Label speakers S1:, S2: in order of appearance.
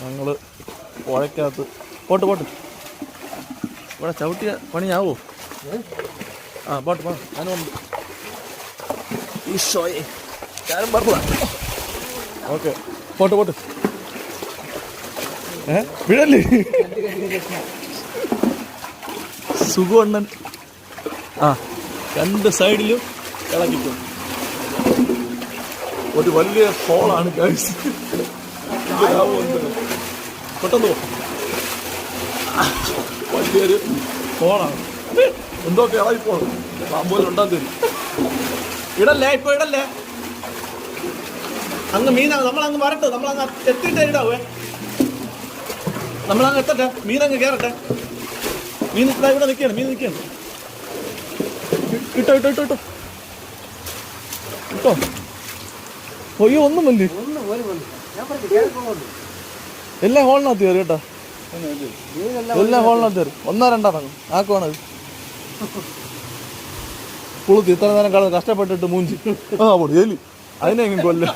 S1: ഞങ്ങൾ പുഴയ്ക്കകത്ത് പോട്ട് ഇവിടെ ചവിട്ടിയ പണിയാവോ? ആ പോട്ട് ഞാനും ഈശോയെ ഞാനും പറഞ്ഞ ഓക്കെ പോട്ട് വിടല്ലേ സുഖണ്ണൻ. ആ രണ്ട് സൈഡിലും ഇളക്കിട്ടു. ഒരു വലിയ ഹോളാണ് പെട്ടെന്ന് വലിയൊരു ഹോളാണ്. എന്തൊക്കെ ഇളകിപ്പോണം പാമ്പോലും ഉണ്ടാകും. ഇടല്ലേ ഇപ്പൊ ഇടല്ലേ, അങ്ങ് മീനാ നമ്മളങ്ങ് വരട്ടെ, നമ്മളങ്ങ് എത്തിയിട്ടേ ഇടാവേ, നമ്മളങ്ങ് എത്തട്ടെ, മീനങ്ങ് കയറട്ടെ. മീൻ ഇവിടെ നിൽക്കുകയാണ്, മീൻ നിൽക്കുകയാണ്. ഇട്ടോ അയ്യോ ഒന്നും മതി, എല്ലാ ഹോളിനകത്ത് കയറി കേട്ടോ, എല്ലാ ഹോളിനകത്ത് കയറി. 1-2 ആക്കുവാണത് പുളുത്തി. ഇത്ര നേരം കഷ്ടപ്പെട്ടിട്ട് മൂഞ്ചി. ആ പോടി എലി, അതിനെങ്കിലും കൊല്ലും.